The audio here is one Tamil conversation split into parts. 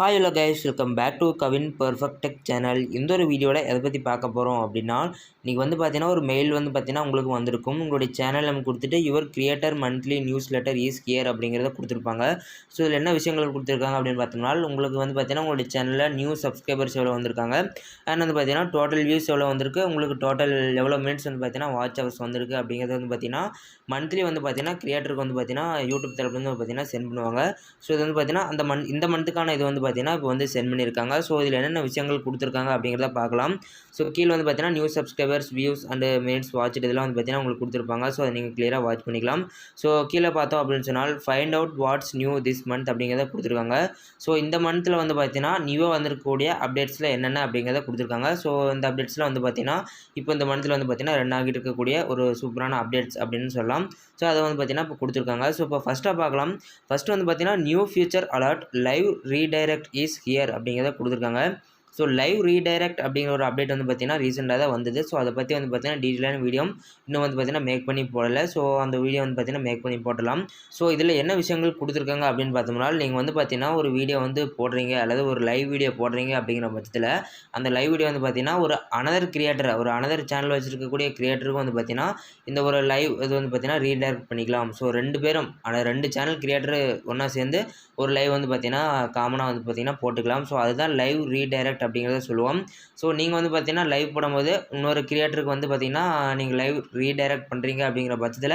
Hi hello guys, welcome back to Kavin Perfect Tech channel. இந்த ஒரு வீடியோவில் எதை பற்றி பார்க்க போகிறோம் அப்படின்னா, இன்றைக்கி பார்த்தீங்கன்னா ஒரு மெயில் பார்த்தீங்கன்னா உங்களுக்கு வந்திருக்கும். உங்களுடைய சேனல் நம்ம கொடுத்துட்டு your creator monthly news letter is here அப்படிங்கிறத கொடுத்துருப்பாங்க. ஸோ இதில் என்ன விஷயங்கள் கொடுத்துருக்காங்க அப்படின்னு பார்த்தோம்னா, உங்களுக்கு பார்த்தீங்கன்னா உங்களுடைய சேனலில் நியூ சப்ஸ்கிரைபர்ஸ் எவ்வளோ வந்திருக்காங்க, அண்ட் பார்த்தீங்கன்னா டோட்டல் வியூஸ் எவ்வளோ வந்திருக்கு, உங்களுக்கு டோட்டல் எவ்வளோ மினிட்ஸ் பார்த்தீங்கன்னா வாட்ச் ஹவர்ஸ் வந்திருக்கு அப்படிங்கிறது பார்த்தீங்கன்னா மந்த்லி பார்த்தீங்கன்னா கிரியேட்டருக்கு பார்த்தீங்கன்னா யூடியூப் தரப்புலேருந்து பார்த்தீங்கன்னா சென்ட் பண்ணுவாங்க. ஸோ இது பார்த்தீங்கன்னா இந்த மந்த்துக்கான இது பார்த்தீங்கன்னா இப்போ சென்ட் பண்ணியிருக்காங்க. ஸோ இதில் என்னென்ன விஷயங்கள் கொடுத்துருக்காங்க அப்படிங்கிறத பார்க்கலாம். ஸோ கீழே பார்த்தீங்கன்னா new subscribers views and minutes watch இதெல்லாம் பார்த்தீங்கன்னா உங்களுக்கு கொடுத்துருப்பாங்க. ஸோ அதை நீங்கள் கிளியராக வாட்ச் பண்ணிக்கலாம். ஸோ கீழே பார்த்தோம் அப்படின்னு சொன்னால் find out watts knew this month அப்படிங்கிறத கொடுத்துருக்காங்க. ஸோ இந்த மந்தில் பார்த்தீங்கன்னா நியூவாக வந்திருக்கக்கூடிய அப்டேட்ஸில் என்னென்ன அப்படிங்கிறத கொடுத்துருக்காங்க. ஸோ இந்த அப்டேட்ஸில் பார்த்தீங்கன்னா இப்போ இந்த மந்தில் பார்த்தீங்கன்னா ரன் ஆகிட்டு இருக்கக்கூடிய ஒரு சூப்பரான அப்டேட்ஸ் அப்படின்னு சொல்லலாம். ஸோ அதை பார்த்தீங்கன்னா இப்போ கொடுத்துருக்காங்க. ஸோ இப்போ ஃபஸ்ட்டாக பார்க்கலாம். ஃபஸ்ட்டு பார்த்தீங்கன்னா new future alert live redirect is here அப்படிங்கிறத கொடுத்துருக்காங்க. ஸோ லைவ் ரீடைரக்ட் அப்படிங்கிற ஒரு அப்டேட் பார்த்தீங்கன்னா ரீசெண்டாக தான் வந்தது. ஸோ அதை பற்றி பார்த்தீங்கன்னா டீட்டெயிலான வீடியோ இன்னும் பார்த்தீங்கன்னா மேக் பண்ணி போடலை. ஸோ அந்த வீடியோ பார்த்தீங்கன்னா மேக் பண்ணி போடலாம். ஸோ இதில் என்ன விஷயங்கள் கொடுத்துருக்காங்க அப்படின்னு பார்த்தோம்னா, நீங்கள் பார்த்தீங்கன்னா ஒரு வீடியோ போடுறீங்க அல்லது ஒரு லைவ் வீடியோ போடுறீங்க அப்படிங்கிற பட்சத்தில் அந்த லைவ் வீடியோ பார்த்தீங்கன்னா ஒரு அனதர் சேனல் வச்சுருக்கக்கூடிய கிரியேட்டருக்கும் பார்த்தீங்கன்னா இந்த ஒரு லைவ் இது பார்த்தீங்கன்னா ரீடைரக்ட் பண்ணிக்கலாம். ஸோ ரெண்டு சேனல் கிரியேட்டர் ஒன்றா சேர்ந்து ஒரு லைவ் பார்த்தீங்கன்னா காமனாக பார்த்தீங்கன்னா போட்டுக்கலாம். ஸோ அதுதான் லைவ் ரீடைரக்ட் அப்படிங்கிறத சொல்லுவோம். ஸோ நீங்கள் பார்த்தீங்கன்னா லைவ் போடும்போது இன்னொரு கிரியேட்டருக்கு பார்த்தீங்கன்னா நீங்கள் லைவ் ரீடைரக்ட் பண்ணுறீங்க அப்படிங்கிற பட்சத்தில்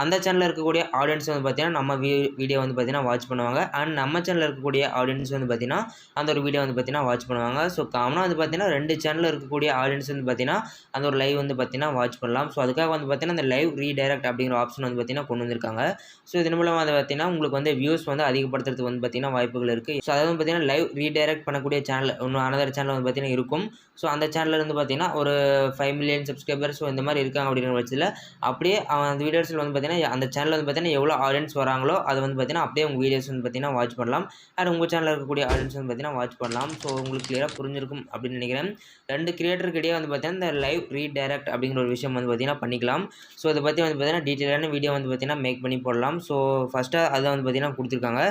அந்த சேனலில் இருக்கக்கூடிய ஆடியன்ஸ் பார்த்தீங்கன்னா நம்ம வீடியோ பார்த்தீங்கன்னா வாட்ச் பண்ணுவாங்க. அண்ட் நம்ம சேனலில் இருக்கக்கூடிய ஆடியன்ஸ் பார்த்தீங்கன்னா அந்த ஒரு வீடியோ பார்த்தீங்கன்னா வாட்ச் பண்ணுவாங்க. ஸோ காமனாக பார்த்தீங்கன்னா ரெண்டு சேனலில் இருக்கக்கூடிய ஆடியன்ஸ் பார்த்தீங்கன்னா அந்த ஒரு லைவ் பார்த்தீங்கன்னா வாட்ச் பண்ணலாம். ஸோ அதுக்காக பார்த்தீங்கன்னா அந்த லைவ் ரீடைரக்ட் அப்படிங்கிற ஆப்ஷன் பார்த்தீங்கன்னா கொண்டு வந்திருக்காங்க. ஸோ இதன் மூலமாக பார்த்தீங்கன்னா உங்களுக்கு வியூஸ் அதிகப்படுத்துறதுக்கு பார்த்தீங்கன்னா வாய்ப்புகள் இருக்குது. ஸோ அதாவது பார்த்தீங்கன்னா லைவ் ரீடைரக்ட் பண்ணக்கூடிய சேனல் இன்னும் அனதர் சேனல் பார்த்தீங்கன்னா இருக்கும். ஸோ அந்த சேனலில் பார்த்தீங்கன்னா ஒரு 5 மில்லியன் சப்ஸ்கிரைபர்ஸ் ஸோ இந்த மாதிரி இருக்காங்க அப்படிங்கிற பட்சத்தில் அப்படியே அந்த வீடியோஸில் பார்த்தீங்கன்னா அந்த சேனலில் பார்த்தீங்கன்னா எவ்வளோ ஆடியன்ஸ் வராங்களோ அதை பார்த்தீங்கன்னா அப்படியே உங்கள் வீடியோஸ் பார்த்தீங்கன்னா வாட்ச் பண்ணலாம். அண்ட் உங்கள் சேனலில் இருக்கக்கூடிய ஆடியன்ஸ் பார்த்தீங்கன்னா வாட்ச் பண்ணலாம். ஸோ உங்களுக்கு கிளியராக புரிஞ்சிருக்கும் அப்படின்னு நினைக்கிறேன். ரெண்டு கிரியேட்டருக்கு இடையே பார்த்தீங்கன்னா இந்த லைவ் ரீடைரக்ட் அப்படிங்கிற ஒரு விஷயம் பார்த்தீங்கன்னா பண்ணிக்கலாம். ஸோ இதை பற்றி பார்த்தீங்கன்னா டீட்டெயிலான வீடியோ பார்த்தீங்கன்னா மேக் பண்ணி போடலாம். ஸோ ஃபஸ்ட்டாக அதை பார்த்தீங்கன்னா கொடுத்துருக்காங்க.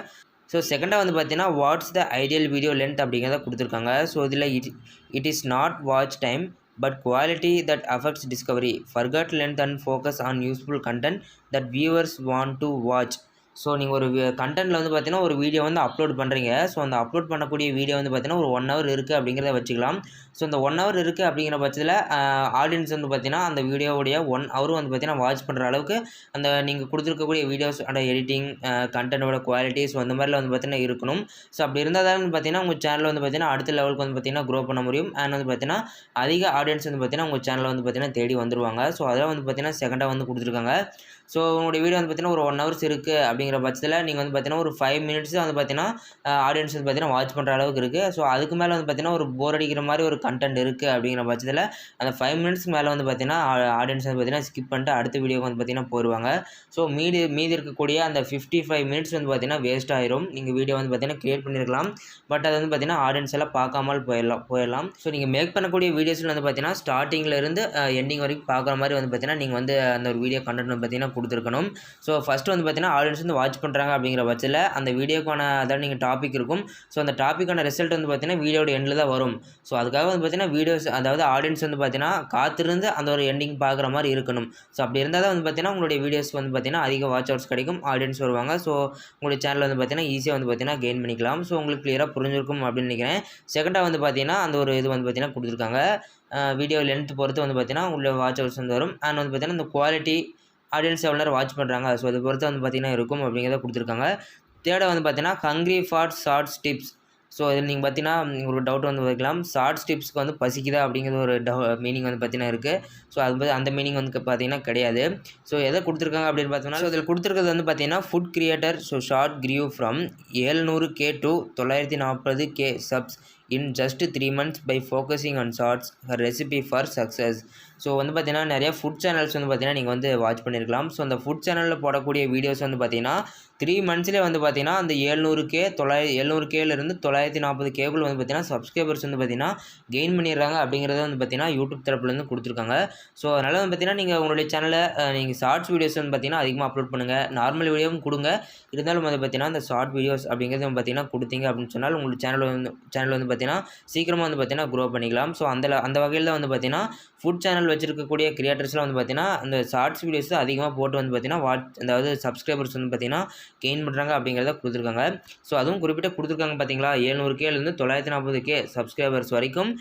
ஸோ செகண்டாக பார்த்தீங்கன்னா what's the ideal video length அப்படிங்கிறத கொடுத்துருக்காங்க. ஸோ இதில் it is not watch time but quality that affects discovery. Forget length and focus on useful content that viewers want to watch. So நீங்கள் ஒரு கண்டென்ட்டில் பார்த்தீங்கன்னா ஒரு வீடியோ அப்லோட் பண்ணுறீங்க. ஸோ அந்த அப்லோட் பண்ணக்கூடிய வீடியோ பார்த்தீங்கன்னா ஒரு 1 hour இருக்குது அப்படிங்கிறத வச்சுக்கலாம். ஸோ இந்த 1 hour இருக்குது அப்படிங்கிற பட்சத்தில் ஆடியன்ஸ் பார்த்தீங்கன்னா அந்த வீடியோவுடைய 1 hour பார்த்தீங்கன்னா வாட்ச் பண்ணுற அளவுக்கு அந்த நீங்கள் கொடுத்துருக்கக்கூடிய வீடியோஸ் அந்த எடிட்டிங் கண்டென்ட்டோட குவாலிட்டி ஸோ அந்த மாதிரிலாம் பார்த்தீங்கன்னா இருக்கணும். ஸோ அப்படி இருந்தால் தான் பார்த்தீங்கன்னா உங்கள் சேனல் பார்த்தீங்கன்னா அடுத்த லெவலுக்கு பார்த்தீங்கன்னா க்ரோ பண்ண முடியும். அண்ட் பார்த்தீங்கன்னா அதிக ஆடியன்ஸ் பார்த்தீங்கன்னா உங்கள் சேனல் பார்த்தீங்கன்னா தேடி வந்துருவாங்க. ஸோ அதெல்லாம் பார்த்தீங்கன்னா செகண்டாக கொடுத்துருக்காங்க. ஸோ உங்களுடைய வீடியோ பார்த்தீங்கன்னா ஒரு 1 hours இருக்குது அப்படிங்கிற பட்சத்தில் நீங்கள் பார்த்தீங்கன்னா ஒரு 5 minutes பார்த்தீங்கன்னா ஆடியன்ஸ் பார்த்தீங்கன்னா வாட்ச் பண்ணுற அளவுக்கு இருக்குது. ஸோ அதுக்கு மேலே பார்த்தீங்கன்னா ஒரு போர் அடிக்கிற மாதிரி ஒரு கண்டென்ட் இருக்குது அப்படிங்கிற பட்சத்தில் அந்த 5 minutes மேலே பார்த்தீங்கன்னா ஆடியன்ஸ் பார்த்தீங்கன்னா ஸ்கிப் பண்ணிட்டு அடுத்த வீடியோ பார்த்தீங்கன்னா போயிடுவாங்க. ஸோ மீதி இருக்கக்கூடிய அந்த 55 minutes பார்த்தீங்கன்னா வேஸ்ட் ஆயிரும். நீங்கள் வீடியோ பார்த்தீங்கன்னா கிரியேட் பண்ணியிருக்கலாம், பட் அது பார்த்தீங்கன்னா ஆடியன்ஸ் எல்லாம் பார்க்காமல் போயிடலாம். ஸோ நீங்கள் மேக் பண்ணக்கூடிய வீடியோஸில் பார்த்தீங்கன்னா ஸ்டார்டிங்கில் இருந்து எண்டிங் வரைக்கும் பார்க்குற மாதிரி பார்த்தீங்கன்னா நீங்கள் அந்த ஒரு வீடியோ கண்டென்ட் பார்த்தீங்கன்னா கொடுத்துருக்கணும். ஸோ ஃபஸ்ட்டு பார்த்தீங்கன்னா ஆடியன்ஸ் வாட்ச் பண்ணுறாங்க அப்படிங்கிற பட்சத்தில் அந்த வீடியோக்கான அதாவது நீங்கள் டாபிக் இருக்கும். ஸோ அந்த டாப்பிக்கான ரிசல்ட் பார்த்தீங்கன்னா வீடியோட எண்டில் தான் வரும். ஸோ அதுக்காக பார்த்தீங்கன்னா வீடியோஸ் அதாவது ஆடியன்ஸ் பார்த்தீங்கன்னா காத்திருந்து அந்த ஒரு எண்டிங் பார்க்குற மாதிரி இருக்கணும். ஸோ அப்படி இருந்தால் தான் பார்த்தீங்கன்னா உங்களுடைய வீடியோஸ் பார்த்தீங்கன்னா அதிக வாட்ச் ஹவர்ஸ் கிடைக்கும், ஆடியன்ஸ் வருவாங்க. ஸோ உங்களுடைய சேனல் பார்த்தீங்கன்னா ஈஸியாக பார்த்தீங்கன்னா கெயின் பண்ணிக்கலாம். ஸோ உங்களுக்கு கிளியராக புரிஞ்சிருக்கும் அப்படின்னு நினைக்கிறேன். செகண்டாக பார்த்தீங்கன்னா அந்த ஒரு இது பார்த்தீங்கன்னா கொடுத்துருக்காங்க. வீடியோ லென்த் பொறுத்து பார்த்தீங்கன்னா உள்ள வாட்ச் ஹவர்ஸ் வரும். அண்ட் பார்த்தீங்கன்னா இந்த குவாலிட்டி ஆடியன்ஸ் எவ்வளோ நேரம் வாட்ச் பண்ணுறாங்க ஸோ அது பொறுத்து பார்த்தீங்கன்னா இருக்கும் அப்படிங்கிறத கொடுத்துருக்காங்க. தேர்டாக பார்த்தீங்கன்னா hungry for shorts tips. So இதில் நீங்கள் பார்த்தீங்கன்னா ஒரு டவுட் வைக்கலாம், ஷார்ட்ஸ் டிப்ஸ்க்கு பசிக்குதா அப்படிங்கிற ஒரு மீனிங் பார்த்தீங்கன்னா இருக்குது. ஸோ அது அந்த மீனிங் பார்த்தீங்கன்னா கிடையாது. ஸோ எதை கொடுத்துருக்காங்க அப்படின்னு பார்த்தோம்னா, ஸோ இதில் கொடுத்துருக்கிறது பார்த்தீங்கன்னா food creator so short crew from 700K to 940K subs in just 3 months by focusing on shorts, her recipe for success. So வந்து பார்த்தீங்கன்னா நிறைய ஃபுட் சேனல்ஸ் வந்து பார்த்தீங்கன்னா நீங்கள் வந்து வாட்ச் பண்ணியிருக்கலாம். ஸோ அந்த ஃபுட் சேனலில் போடக்கூடிய வீடியோஸ் வந்து பார்த்தீங்கன்னா 3 மந்த்ஸ்லேயே வந்து பார்த்தீங்கன்னா அந்த 700Kலேருந்து 940K வந்து பார்த்தீங்கன்னா சப்ஸ்கிரைபர்ஸ் வந்து பார்த்தீங்கன்னா கெயின் பண்ணிடுறாங்க அப்படிங்கிறத வந்து பார்த்தீங்கன்னா யூடியூப் தரப்புலேருந்து கொடுத்துருக்காங்க. ஸோ அதனால் வந்து பார்த்தீங்கன்னா நீங்கள் உங்களுடைய சேனலை நீங்கள் ஷார்ட்ஸ் வீடியோஸ் வந்து பார்த்தீங்கன்னா அதிகமாக அப்லோட் பண்ணுங்கள். நார்மல் வீடியோவும் கொடுங்க, இருந்தாலும் வந்து பார்த்தீங்கன்னா அந்த ஷார்ட் வீடியோஸ் அப்படிங்கிறது வந்து பார்த்தீங்கன்னா கொடுத்தீங்க அப்படின்னு சொன்னால் உங்களுக்கு சேனல் வந்து பார்த்தீங்கன்னா சீக்கிரமாக வந்து பார்த்தீங்கன்னா க்ரோ பண்ணிக்கலாம். ஸோ அந்த வகையில் தான் வந்து பார்த்தீங்கன்னா ஃபுட் சேனல் வச்சிருக்கக்கூடிய கிரியேட்டர்ஸ்லாம் வந்து பார்த்தீங்கன்னா அந்த ஷார்ட்ஸ் வீடியோஸ் அதிகமாக போட்டு வந்து பார்த்தீங்கன்னா அதாவது சப்ஸ்கிரைபர்ஸ் வந்து பார்த்தீங்கன்னா கெயின் பண்ணுறாங்க அப்படிங்கிறத கொடுத்துருக்காங்க. ஸோ அதுவும் குறிப்பிட்ட கொடுத்துருக்காங்க பார்த்தீங்களா, 700Kலேருந்து 940K சப்ஸ்கிரைபர்ஸ் வரைக்கும்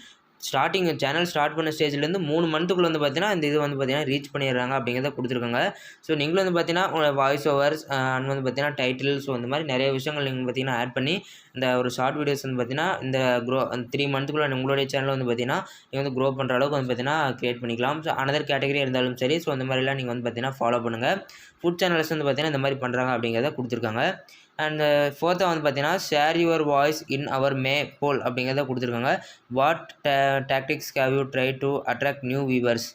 சேனல் ஸ்டார்ட் பண்ண ஸ்டேஜ்லேருந்து 3 மந்த்துக்குள்ளே வந்து பார்த்தீங்கன்னா இந்த இது வந்து பார்த்தீங்கன்னா ரீச் பண்ணிடுறாங்க அப்படிங்கிறத கொடுத்துருக்காங்க. ஸோ நீங்களும் வந்து பார்த்தீங்கன்னா உங்களோட வாய்ஸ் ஓவர்ஸ் அண்ட் வந்து பார்த்தீங்கன்னா டைட்டில், ஸோ இந்த மாதிரி நிறைய விஷயங்கள் நீங்கள் பார்த்தீங்கன்னா ஆட் பண்ணி இந்த ஒரு ஷார்ட் வீடியோஸ் வந்து பார்த்தீங்கன்னா இந்த 3 மந்த்துக்குள்ளே உங்களுடைய சேனல் வந்து பார்த்தீங்கன்னா நீங்கள் வந்து க்ரோ பண்ணுற அளவுக்கு வந்து பார்த்தீங்கன்னா க்ரியேட் பண்ணிக்கலாம். ஸோ அனதர் கேட்டகரி இருந்தாலும் சரி, ஸோ இந்த மாதிரிலாம் நீங்கள் வந்து பார்த்தீங்கன்னா ஃபாலோ பண்ணுங்கள். ஃபுட் சேனல்ஸ் வந்து பார்த்தீங்கன்னா இந்த மாதிரி பண்ணுறாங்க அப்படிங்கிறத கொடுத்துருக்காங்க. அண்ட் ஃபோர்த்தாக வந்து பார்த்தீங்கன்னா ஷேர் யுவர் வாய்ஸ் இன் அவர் மே போல் அப்படிங்கிறத கொடுத்துருக்காங்க. What tactics have you try to attract new viewers,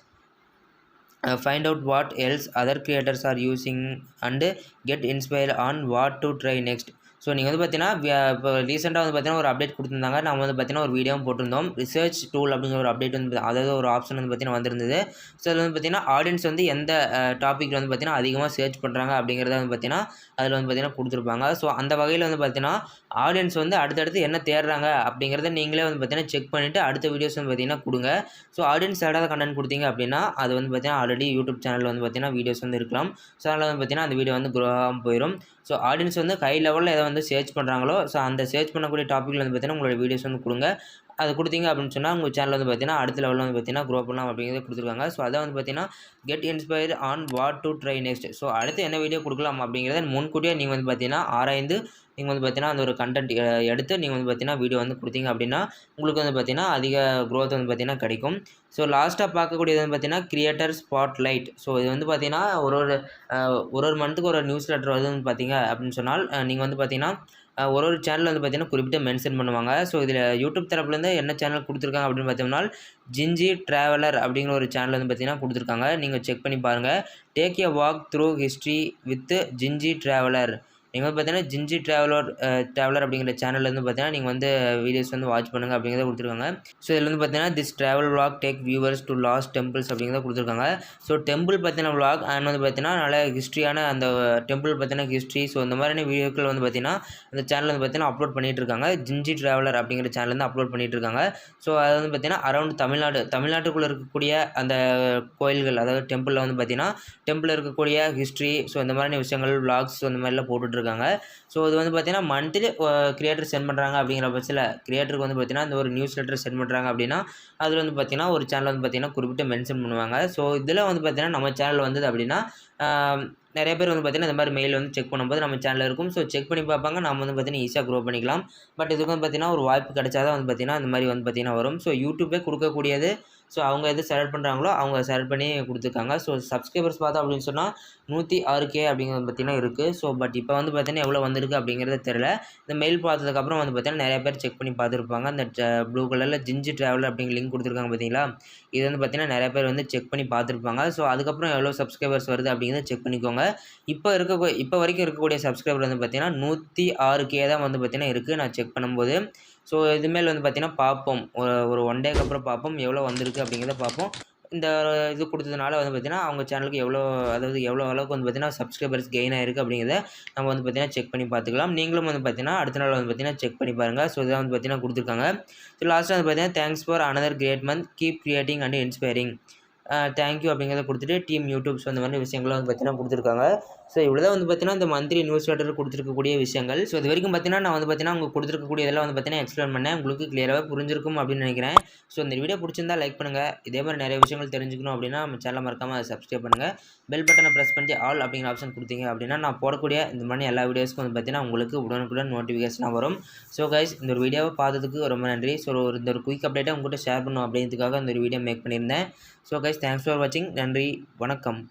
find out what else other creators are using and get inspired on what to try next. So நீங்கள் வந்து பார்த்தீங்கன்னா இப்போ ரீசெண்டாக வந்து பார்த்தீங்கன்னா ஒரு அப்டேட் கொடுத்துருந்தாங்க. நம்ம வந்து பார்த்தீங்கன்னா ஒரு வீடியோவும் போட்டிருந்தோம். ரிசர்ச் டூல் அப்படிங்கிற ஒரு அப்டேட் வந்து அதாவது ஒரு ஆப்ஷன் வந்து பார்த்தீங்கன்னா வந்திருந்தது. ஸோ அதில் வந்து பார்த்தீங்கன்னா ஆடியன்ஸ் வந்து எந்த டாப்பிக்கில் வந்து பார்த்தீங்கன்னா அதிகமாக சர்ச் பண்ணுறாங்க அப்படிங்கிறத வந்து பார்த்தீங்கன்னா அதில் வந்து பார்த்தீங்கன்னா கொடுத்துருப்பாங்க. ஸோ அந்த வகையில் வந்து பார்த்தீங்கன்னா ஆடியன்ஸ் வந்து அடுத்தடுத்து என்ன தேடுறாங்க அப்படிங்கிறத நீங்களே வந்து பார்த்தீங்கன்னா செக் பண்ணிவிட்டு அடுத்த வீடியோஸ் வந்து பார்த்தீங்கன்னா கொடுங்க. ஸோ ஆடியன்ஸ் ஏதாவது கண்டென்ட் கொடுத்தீங்க அப்படின்னா அது வந்து பார்த்தீங்கன்னா ஆல்ரெடி யூடியூப் சேனலில் வந்து பார்த்தீங்கன்னா வீடியோஸ் வந்து இருக்கலாம். ஸோ அதனால் வந்து பார்த்தீங்கன்னா அந்த வீடியோ வந்து க்ரோ ஆகாமல் போயிடும். ஸோ ஆடியன்ஸ் வந்து ஹை லெவலில் எதை வந்து சர்ச் பண்ணுறாங்களோ ஸோ அந்த சர்ச் பண்ணக்கூடிய டாப்பிக்கில் வந்து பார்த்தீங்கன்னா உங்களோட வீடியோஸ் வந்து கொடுங்க. அது கொடுத்தீங்க அப்படின்னு சொன்னால் உங்கள் சேனல் வந்து பார்த்தீங்கன்னா அடுத்த லெவலில் வந்து பார்த்தீங்கன்னா க்ரோ பண்ணலாம் அப்படிங்கிறத கொடுத்துருக்காங்க. ஸோ அதை வந்து பார்த்தீங்கன்னா get inspired on what to try next. So அடுத்து என்ன வீடியோ கொடுக்கலாம் அப்படிங்கிறத முன்கூட்டியே நீங்கள் வந்து பார்த்தீங்கன்னா ஆராய்ந்து நீங்கள் வந்து பார்த்தீங்கன்னா அந்த ஒரு கண்டென்ட் எடுத்து நீங்கள் வந்து பார்த்தீங்கன்னா வீடியோ வந்து கொடுத்தீங்க அப்படின்னா உங்களுக்கு வந்து பார்த்தீங்கன்னா அதிக க்ரோத் வந்து பார்த்தீங்கன்னா கிடைக்கும். ஸோ லாஸ்ட்டாக பார்க்கக்கூடியது வந்து பார்த்தீங்கன்னா கிரியேட்டர் ஸ்பாட்லைட். ஸோ இது வந்து பார்த்தீங்கன்னா ஒரு மந்த்துக்கு ஒரு நியூஸ் லெட்டர் வந்து பார்த்தீங்க அப்படின்னு சொன்னால் நீங்கள் வந்து பார்த்தீங்கன்னா ஒரு சேனல் வந்து பார்த்தீங்கன்னா குறிப்பிட்டு மென்ஷன் பண்ணுவாங்க. ஸோ இதில் யூடியூப் தரப்புலேருந்து என்ன சேனல் கொடுத்துருக்காங்க அப்படின்னு பார்த்தோம்னா ஜிஞ்சி ட்ராவலர் அப்படிங்கிற ஒரு சேனல் வந்து பார்த்தீங்கன்னா கொடுத்துருக்காங்க. நீங்கள் செக் பண்ணி பாருங்கள். Take a walk through history with ginger traveller. நீங்கள் வந்து பார்த்தீங்கன்னா ஜிஞ்சி ட்ராவலர் அப்படிங்கிற சேனலில் வந்து பார்த்தீங்கன்னா நீங்கள் வந்து வீடியோஸ் வந்து வாட்ச் பண்ணுங்கள் அப்படிங்கிறத கொடுத்துருக்காங்க. ஸோ இதில் வந்து பார்த்தீங்கன்னா this travel vlog take viewers to last temples அப்படிங்கிறத கொடுத்துருக்காங்க. ஸோ டெம்பிள் பற்றின விளாக் அண்ட் வந்து பார்த்தீங்கன்னா நல்ல ஹிஸ்ட்ரியான அந்த டெம்பிள் பற்றின ஹிஸ்ட்ரி, ஸோ இந்த மாதிரியான வீடியோக்கள் வந்து பார்த்தீங்கன்னா அந்த சேனல் வந்து பார்த்தீங்கன்னா அப்லோட் பண்ணிகிட்டு இருக்காங்க. ஜிஞ்சி ட்ராவலர் அப்படிங்கிற சேனல் வந்து அப்லோட் பண்ணிகிட்டு இருக்காங்க. ஸோ அது வந்து பார்த்தீங்கன்னா அரௌண்ட் தமிழ்நாட்டுக்குள்ளே இருக்கக்கூடிய அந்த கோயில்கள், அதாவது டெம்பிளில் வந்து பார்த்தீங்கன்னா டெம்பிளில் இருக்கக்கூடிய ஹிஸ்ட்ரி, ஸோ இந்த மாதிரியான விஷயங்கள் விளாக்ஸ் இந்த மாதிரிலாம் போட்டுட்ருக்காங்க. ஸோ இது வந்து பார்த்தீங்கன்னா மந்த்லி கிரியேட்டர் சென்ட் பண்ணுறாங்க அப்படிங்கிற பட்சத்தில் கிரியேட்டருக்கு வந்து பார்த்தீங்கன்னா இந்த ஒரு நியூஸ் லெட்டர் சென்ட் பண்ணுறாங்க அப்படின்னா அதில் வந்து பார்த்தீங்கன்னா ஒரு சேனல் வந்து பார்த்தீங்கன்னா குறிப்பிட்டு மென்ஷன் பண்ணுவாங்க. ஸோ இதில் வந்து பார்த்தீங்கன்னா நம்ம சேனல் வந்தது அப்படின்னா நிறைய பேர் வந்து பார்த்தீங்கன்னா இந்த மாதிரி மெயில் வந்து செக் பண்ணும்போது நம்ம சேனலில் இருக்கும். ஸோ செக் பண்ணி பார்ப்பாங்க, நம்ம வந்து பார்த்தீங்கன்னா ஈஸியாக க்ரோ பண்ணிக்கலாம். பட் இதுக்கு வந்து பார்த்தீங்கன்னா ஒரு வாய்ப்பு கிடைச்சாதான் வந்து பார்த்தீங்கன்னா இந்த மாதிரி வந்து பார்த்தீங்கன்னா வரும். ஸோ யூடியூப்பே கொடுக்கக்கூடியது. ஸோ அவங்க எது செலக்ட் பண்ணுறாங்களோ அவங்க செலக்ட் பண்ணி கொடுத்துருக்காங்க. ஸோ சப்ஸ்கிரைபர்ஸ் பார்த்தோம் அப்படின்னு சொன்னால் 106K அப்படிங்கிறது பார்த்தீங்கன்னா இருக்குது. ஸோ பட் இப்போ வந்து பார்த்தீங்கன்னா எவ்வளோ வந்திருக்கு அப்படிங்கிறது தெரியல. இந்த மெயில் பார்த்ததுக்கப்புறம் வந்து பார்த்தீங்கன்னா நிறைய பேர் செக் பண்ணி பார்த்துருப்பாங்க. அந்த ப்ளூ கலரில் ஜிஞ்சி ட்ராவலர் அப்படிங்கிற லிங்க் கொடுத்துருக்காங்க பார்த்தீங்களா, இது வந்து பார்த்தீங்கன்னா நிறைய பேர் வந்து செக் பண்ணி பார்த்துருப்பாங்க. ஸோ அதுக்கப்புறம் எவ்வளோ சப்ஸ்கிரைபர்ஸ் வருது அப்படிங்கிறத செக் பண்ணிக்கோங்க. இப்போ வரைக்கும் இருக்கக்கூடிய சப்ஸ்கிரைபர் வந்து பார்த்தீங்கன்னா 106K தான் வந்து பார்த்தீங்கன்னா இருக்குது நான் செக் பண்ணும்போது. ஸோ இதுமேல் வந்து பார்த்தீங்கன்னா பார்ப்போம், ஒரு 1 டேக்கு அப்புறம் பார்ப்போம் எவ்வளோ வந்திருக்கு அப்படிங்கிறத பார்ப்போம். இந்த இது கொடுத்ததுனால வந்து பார்த்தீங்கன்னா அவங்க சேனலுக்கு எவ்வளோ அளவுக்கு வந்து பார்த்தீங்கன்னா சப்ஸ்கிரைபர்ஸ் கெயின் ஆகிருக்கு அப்படிங்கிறத நம்ம வந்து பார்த்தீங்கன்னா செக் பண்ணி பார்த்துக்கலாம். நீங்களும் வந்து பார்த்தீங்கன்னா அடுத்த நாள் வந்து பார்த்தீங்கன்னா செக் பண்ணி பாருங்கள். ஸோ இதை வந்து பார்த்தீங்கன்னா கொடுத்துருக்காங்க. ஸோ லாஸ்ட்டாக வந்து பார்த்தீங்கன்னா thanks for another great month, keep creating and inspiring, thank you அப்படிங்கிறத கொடுத்துட்டு டீம் யூடியூப், ஸோ அந்த மாதிரி விஷயங்களும் வந்து பார்த்தீங்கன்னா கொடுத்துருக்காங்க. ஸோ இவ்வளோ தான் வந்து பார்த்தீங்கன்னா இந்த மந்த்லி நியூஸ் லெட்டர் கொடுத்துருக்கக்கூடிய விஷயங்கள். ஸோ இது வரைக்கும் பார்த்தீங்கன்னா நான் வந்து பார்த்தீங்கன்னா அவங்க கொடுத்துருக்கக்கூடிய இதெல்லாம் வந்து பார்த்தீங்கன்னா எக்ஸ்பிளைன் பண்ணேன். உங்களுக்கு கிளியராகவே புரிஞ்சிருக்கும் அப்படின்னு நினைக்கிறேன். ஸோ இந்த வீடியோ பிடிச்சிருந்தா லைக் பண்ணுங்கள். இதே மாதிரி நிறைய விஷயங்கள் தெரிஞ்சுக்கணும் அப்படின்னா நம்ம சேனலை மறக்காமல் அதை சப்ஸ்கிரைப் பண்ணுங்கள். பெல் பட்டனை ப்ரெஸ் பண்ணி ஆல் அப்படிங்கிற ஆப்ஷன் கொடுத்தீங்க அப்படின்னா நான் போடக்கூடிய இந்த மாதிரி எல்லா வீடியோஸ்க்கும் வந்து பார்த்தீங்கன்னா உங்களுக்கு உடனுக்குடன் நோட்டிஃபிகேஷனாக வரும். ஸோ கைஸ், இந்த ஒரு வீடியோவை பார்த்ததுக்கு ரொம்ப நன்றி. ஸோ இந்த ஒரு குயிக் அப்டேட்டை உங்கள்கிட்ட ஷேர் பண்ணணும் அப்படிங்கிறதுக்காக இந்த ஒரு வீடியோ மேக் பண்ணியிருந்தேன். ஸோ கைஸ், தேங்க்ஸ் ஃபார் வாட்சிங். நன்றி, வணக்கம்.